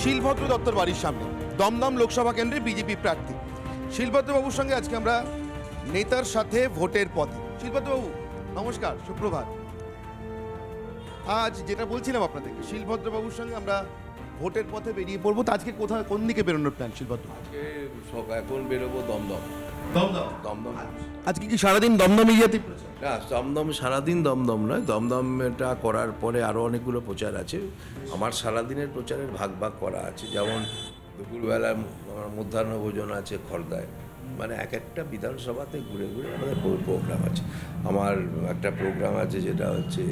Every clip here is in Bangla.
শিলভদ্র দত্তর বাড়ির সামনে, দমদম লোকসভা কেন্দ্রে বিজেপি প্রার্থী শিলভদ্রবাবুর সঙ্গে আজকে আমরা নেতার সাথে ভোটের পথে। শিলভদ্রবাবু নমস্কার, সুপ্রভাত। আজ যেটা বলছিলাম আপনাদেরকে, শিলভদ্রবাবুর সঙ্গে আমরা ভোটের পথে বেরিয়ে পড়বো। তো আজকে কোথায়, কোন দিকে বেরোনোর প্ল্যান শিলভদ্র? আজকে এখন বেরোবো দমদম। দমদম আজকে কি সারাদিন দমদম এরিয়াতে? না, দমদম সারাদিন দমদম নয়, দমদমটা করার পরে আরও অনেকগুলো প্রচার আছে। আমার সারাদিনের প্রচারের ভাগ ভাগ করা আছে। যেমন দুপুরবেলা আমার মধ্যাহ্ন ভোজন আছে খড়দায়, মানে এক একটা বিধানসভাতে ঘুরে ঘুরে আমাদের প্রোগ্রাম আছে। আমার একটা প্রোগ্রাম আছে যেটা হচ্ছে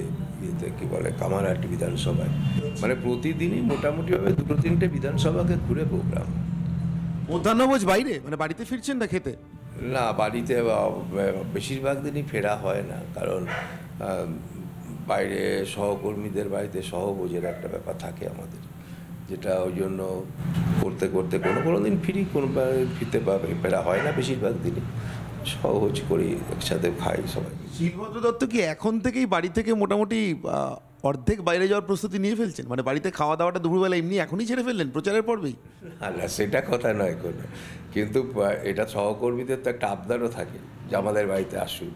ইয়েতে কী বলে কামারহাটি বিধানসভায়, মানে প্রতিদিনই মোটামুটিভাবে 2-3টে বিধানসভাকে ঘুরে প্রোগ্রাম। মধ্যাহ্নভোজ বাইরে, মানে বাড়িতে ফিরছেন না খেতে? না, বাড়িতে বেশিরভাগ দিনই ফেরা হয় না, কারণ বাইরে সহকর্মীদের বাড়িতে সহভোজের একটা ব্যাপার থাকে আমাদের, যেটা ওই জন্য করতে করতে কোনো দিন ফিরি, কোনো ফিরতে ফেরা হয় না। বেশিরভাগ দিনই সহভোজ করি, একসাথে খাই সবাই। শিলভদ্র দত্ত কি এখন থেকেই বাড়ি থেকে মোটামুটি অর্ধেক বাইরে যাওয়ার প্রস্তুতি নিয়ে ফেলছেন? মানে বাড়িতে খাওয়া দাওয়াটা দুপুরবেলা এমনি এখনই ছেড়ে ফেললেন প্রচারের পর্বেই? না, সেটা কথা নয় কোনো, কিন্তু এটা সহকর্মীদের তো একটা আবদারও থাকে যে আমাদের বাড়িতে আসুন।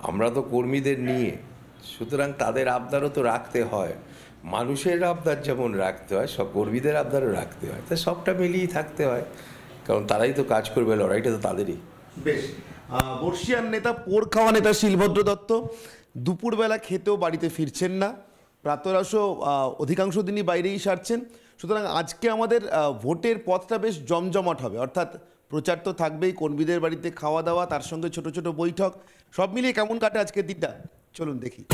আমরা তো কর্মীদের নিয়ে, সুতরাং তাদের আবদারও তো রাখতে হয়। মানুষের আবদার যেমন রাখতে হয়, সব কর্মীদের আবদারও রাখতে হয়, তাই সবটা মিলিয়েই থাকতে হয়, কারণ তারাই তো কাজ করবে, লড়াইটা তো তাদেরই। বেশ, বর্ষিয়ান নেতা, পোড় খাওয়া নেতা শিলভদ্র দত্ত দুপুরবেলা খেতেও বাড়িতে ফিরছেন না, প্রাতরাশও অধিকাংশ দিনই বাইরেই সারছেন। সুতরাং আজকে আমাদের ভোটের পথটা বেশ জমজমাট হবে, অর্থাৎ প্রচার তো থাকবেই, কর্মীদের বাড়িতে খাওয়া দাওয়া, তার সঙ্গে ছোট ছোট বৈঠক, সব মিলিয়ে কেমন কাটে আজকের দিনটা চলুন দেখি।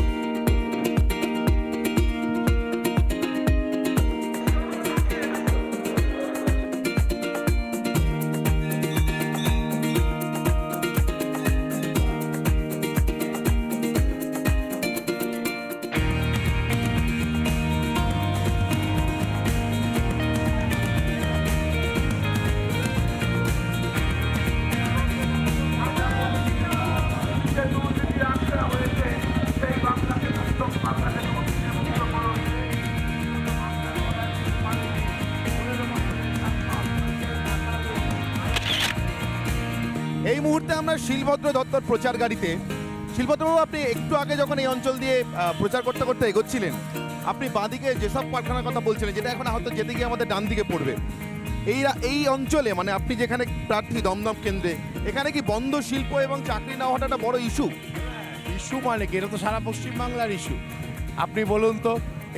এই মুহূর্তে আমরা শিলভদ্র দত্তর প্রচার গাড়িতে। শিলভদ্রবাবু, আপনি একটু আগে যখন এই অঞ্চল দিয়ে প্রচার করতে করতে এগোচ্ছিলেন, আপনি বাঁদিকে যেসব কারখানার কথা বলছিলেন, যেটা এখন হয়তো যেতে গিয়ে আমাদের ডান দিকে পড়বে, এই অঞ্চলে, মানে আপনি যেখানে প্রার্থী দমদম কেন্দ্রে, এখানে কি বন্ধ শিল্প এবং চাকরি না হওয়াটা একটা বড় ইস্যু? ইস্যু মানে কি? এটা তো সারা পশ্চিমবাংলার ইস্যু। আপনি বলুন তো,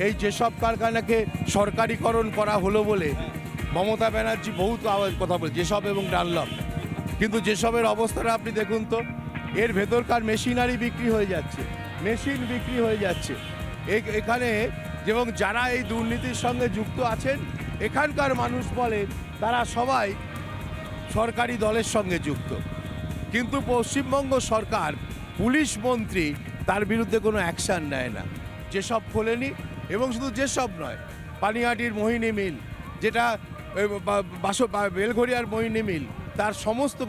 এই যেসব কারখানাকে সরকারিকরণ করা হলো বলে মমতা ব্যানার্জি বহুত কথা বলে, যেসব এবং ডানলপ, কিন্তু যেসবের অবস্থাটা আপনি দেখুন তো, এর ভেতরকার মেশিনারি বিক্রি হয়ে যাচ্ছে, মেশিন বিক্রি হয়ে যাচ্ছে এখানে। এবং যারা এই দুর্নীতির সঙ্গে যুক্ত আছেন, এখানকার মানুষ বলে তারা সবাই সরকারি দলের সঙ্গে যুক্ত, কিন্তু পশ্চিমবঙ্গ সরকার, পুলিশ মন্ত্রী তার বিরুদ্ধে কোনো অ্যাকশান নেয় না। যেসব খোলেনি, এবং শুধু যেসব নয়, পানিহাটির মোহিনী মিল, যেটা বেলঘরিয়ার মোহিনী মিল, তার সমস্ত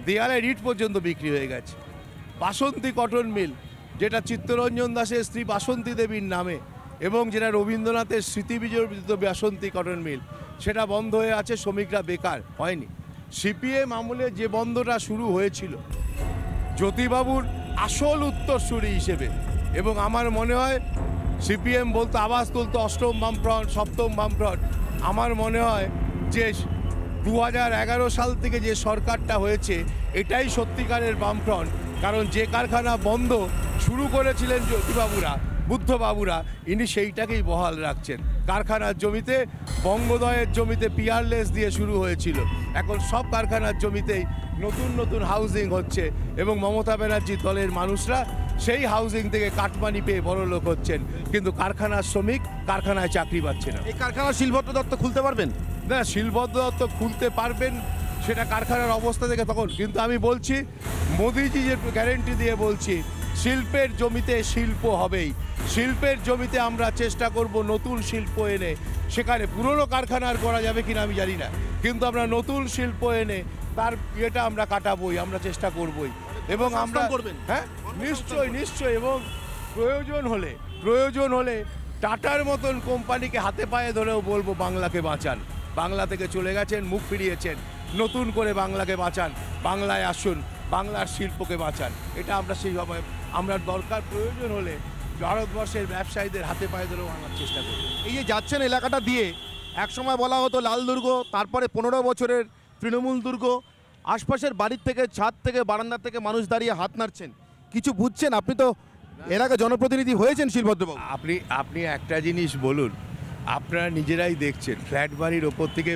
দেয়ালে ইট পর্যন্ত বিক্রি হয়ে গেছে। বাসন্তী কটন মিল, যেটা চিত্তরঞ্জন দাসের স্ত্রী বাসন্তী দেবীর নামে, এবং যেটা রবীন্দ্রনাথের স্মৃতি বিজড়িত বাসন্তী কটন মিল, সেটা বন্ধ হয়ে আছে, শ্রমিকরা বেকার। হয়নি। সিপিএম আমলে যে বন্ধটা শুরু হয়েছিল, জ্যোতিবাবুর আসল উত্তরসূরি হিসেবে, এবং আমার মনে হয় সিপিএম বলতো, আওয়াজ তুলতো অষ্টম বামফ্রন্ট, সপ্তম বামফ্রন্ট। আমার মনে হয় যে 2011 সাল থেকে যে সরকারটা হয়েছে, এটাই সত্যিকারের বামফ্রন্ট। কারণ যে কারখানা বন্ধ শুরু করেছিলেন জ্যোতিবাবুরা, বুদ্ধবাবুরা, ইনি সেইটাকেই বহাল রাখছেন। কারখানার জমিতে, বঙ্গোদয়ের জমিতে পিয়ারলেস দিয়ে শুরু হয়েছিল, এখন সব কারখানার জমিতেই নতুন নতুন হাউজিং হচ্ছে, এবং মমতা ব্যানার্জি দলের মানুষরা সেই হাউজিং থেকে কাটমানি পেয়ে বড় লোক হচ্ছেন, কিন্তু কারখানার শ্রমিক কারখানায় চাকরি পাচ্ছে না। এই কারখানা শিলভদ্র দত্ত খুলতে পারবেন না? শিলভদ্র দত্ত খুলতে পারবেন, সেটা কারখানার অবস্থা থেকে তখন। কিন্তু আমি বলছি, মোদিজি যে গ্যারেন্টি দিয়ে বলছি, শিল্পের জমিতে শিল্প হবেই। শিল্পের জমিতে আমরা চেষ্টা করব নতুন শিল্প এনে, সেখানে পুরনো কারখানার করা যাবে কিনা আমি জানি না, কিন্তু আমরা নতুন শিল্প এনে তার ইয়েটা আমরা কাটাবোই, আমরা চেষ্টা করবই। এবং আমরা, হ্যাঁ, নিশ্চয়ই নিশ্চয়ই, এবং প্রয়োজন হলে টাটার মতন কোম্পানিকে হাতে পায়ে ধরেও বলবো বাংলাকে বাঁচান। বাংলা থেকে চলে গেছেন, মুখ ফিরিয়েছেন, নতুন করে বাংলাকে বাঁচান, বাংলায় আসুন, বাংলার শিল্পকে বাঁচান। এটা আমরা সেইভাবে আমরা দরকার প্রয়োজন হলে ভারতবর্ষের ব্যবসায়ীদের হাতে পায়ে ধরেও আনার চেষ্টা করি। এই যে যাচ্ছেন এলাকাটা দিয়ে, একসময় বলা হতো লাল দুর্গ, তারপরে 15 বছরের তৃণমূল দুর্গ, আশপাশের বাড়ির থেকে, ছাদ থেকে, বারান্দা থেকে মানুষ দাঁড়িয়ে হাত নাড়ছেন। কিছু বুঝছেন? আপনি তো এর আগে জনপ্রতিনিধি হয়েছেন শিলভদ্রবাবু। আপনি একটা জিনিস বলুন, আপনারা নিজেরাই দেখছেন ফ্ল্যাট বাড়ির ওপর থেকে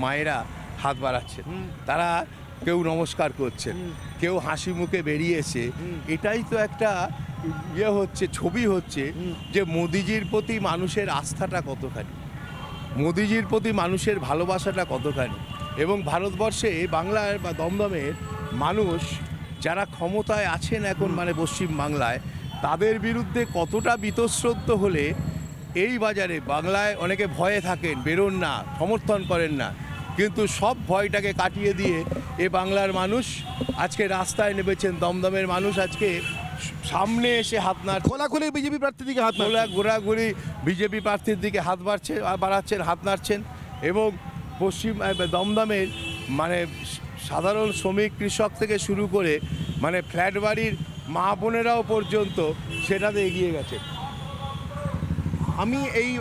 মায়েরা হাত বাড়াচ্ছেন, তারা কেউ নমস্কার করছেন, কেউ হাসি মুখে বেরিয়েছে। এটাই তো একটা ছবি হচ্ছে যে মোদিজির প্রতি মানুষের আস্থাটা কতখানি, মোদিজির প্রতি মানুষের ভালোবাসাটা কতখানি। এবং ভারতবর্ষে বাংলার বা দমদমের মানুষ যারা ক্ষমতায় আছেন এখন, মানে পশ্চিম বাংলায়, তাদের বিরুদ্ধে কতটা বীতশ্রদ্ধ হলে এই বাজারে বাংলায় অনেকে ভয়ে থাকেন, বেরোন না, সমর্থন করেন না, কিন্তু সব ভয়টাকে কাটিয়ে দিয়ে এ বাংলার মানুষ আজকে রাস্তায় নেমেছেন। দমদমের মানুষ আজকে সামনে এসে হাত নাড়ছে, খোলাখুলি বিজেপি প্রার্থীর দিকে হাত ঘোরাঘুরি বিজেপি প্রার্থীর দিকে হাত বাড়াচ্ছেন, হাত নাড়ছেন। এবং পশ্চিম দমদমের মানে সাধারণ শ্রমিক, কৃষক থেকে শুরু করে মানে ফ্ল্যাট বাড়ির মা বোনেরাও পর্যন্ত সেটাতে এগিয়ে গেছে। আমি এই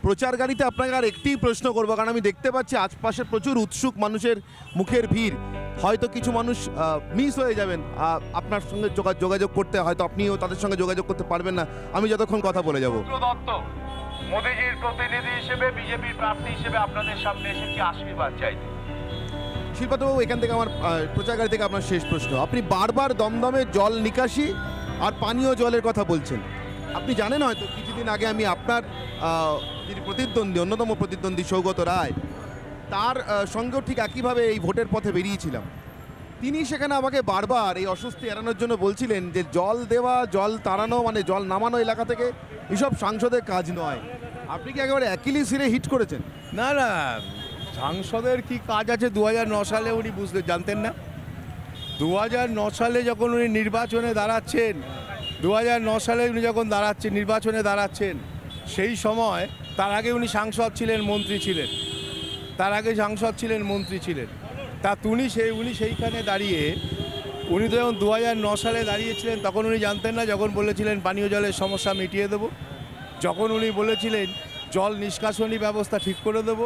প্রচার গাড়িতে আপনাকে আর একটি প্রশ্ন করবো, কারণ আমি দেখতে পাচ্ছি আশপাশে প্রচুর উৎসুক মানুষের মুখের ভিড়। হয়তো কিছু মানুষ মিস হয়ে যাবেন আপনার সঙ্গে যোগাযোগ করতে, হয়তো আপনিও তাদের সঙ্গে যোগাযোগ করতে পারবেন না আমি যতক্ষণ কথা বলে যাব। মোদিজির প্রতিনিধি হিসেবে, বিজেপির প্রার্থী হিসেবে আপনাদের সামনে এসেছি আশীর্বাদ চাইতে। শিল্পাতবাবু, এখান থেকে আমার প্রচার গাড়ি থেকে আপনার শেষ প্রশ্ন। আপনি বারবার দমদমে জল নিকাশি আর পানীয় জলের কথা বলছেন। আপনি জানেন হয়তো কিছুদিন আগে আমি আপনার যিনি প্রতিদ্বন্দ্বী, অন্যতম প্রতিদ্বন্দ্বী সৌগত রায়, তার সঙ্গেও ঠিক একইভাবে এই ভোটের পথে বেরিয়েছিলাম। তিনি সেখানে আমাকে বারবার এই অস্বস্তি এড়ানোর জন্য বলছিলেন যে জল দেওয়া, জল তাড়ানো, মানে জল নামানো এলাকা থেকে, এসব সাংসদের কাজ নয়। আপনি কি একেবারে একইলি সিরে হিট করেছেন? না না, সাংসদের কি কাজ আছে 2009 সালে উনি জানতেন না? 2009 সালে যখন উনি নির্বাচনে দাঁড়াচ্ছেন, 2009 সালে উনি যখন নির্বাচনে দাঁড়াচ্ছেন, সেই সময় তার আগে উনি সাংসদ ছিলেন, মন্ত্রী ছিলেন, তা উনি সেইখানে দাঁড়িয়ে, উনি তো যখন 2009 সালে দাঁড়িয়েছিলেন তখন উনি জানতেন না? যখন বলেছিলেন পানীয় জলের সমস্যা মিটিয়ে দেবো, যখন উনি বলেছিলেন জল নিষ্কাশনী ব্যবস্থা ঠিক করে দেবো,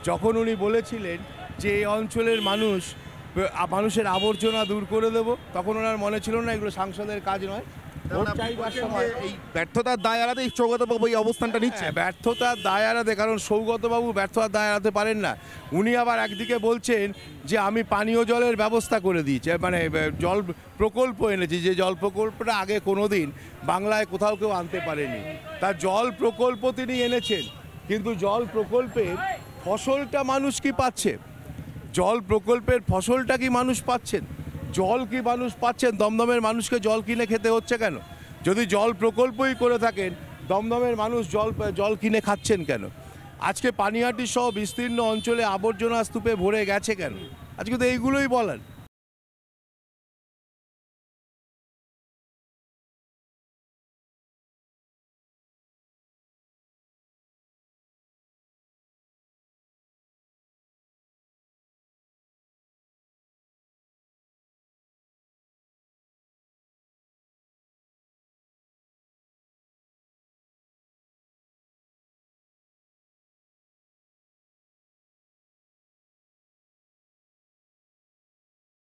যখন উনি বলেছিলেন যে এই অঞ্চলের মানুষের আবর্জনা দূর করে দেবো, তখন ওনার মনে ছিল না এগুলো সাংসদের কাজ নয়। এই ব্যর্থতার দায় এড়াতে সৌগতবাবু এই অবস্থানটা নিচ্ছে। ব্যর্থতার দায় এড়াতে, কারণ সৌগতবাবু ব্যর্থতার দায় এড়াতে পারেন না। উনি আবার একদিকে বলছেন যে আমি পানীয় জলের ব্যবস্থা করে দিয়েছি, মানে জল প্রকল্প এনেছি, যে জল প্রকল্পটা আগে কোনো দিন বাংলায় কোথাও কেউ আনতে পারেনি। তার জল প্রকল্প তিনি এনেছেন, কিন্তু জল প্রকল্পের ফসলটা মানুষ কি পাচ্ছে? জল প্রকল্পের ফসলটা কি মানুষ পাচ্ছেন? জল কি মানুষ পাচ্ছেন? দমদমের মানুষকে জল কিনে খেতে হচ্ছে কেন? যদি জল প্রকল্পই করে থাকেন, দমদমের মানুষ জল কিনে খাচ্ছেন কেন? আজকে পানিহাটি সহ বিস্তীর্ণ অঞ্চলে আবর্জনা স্তূপে ভরে গেছে কেন? আজকে তো এইগুলোই বলার।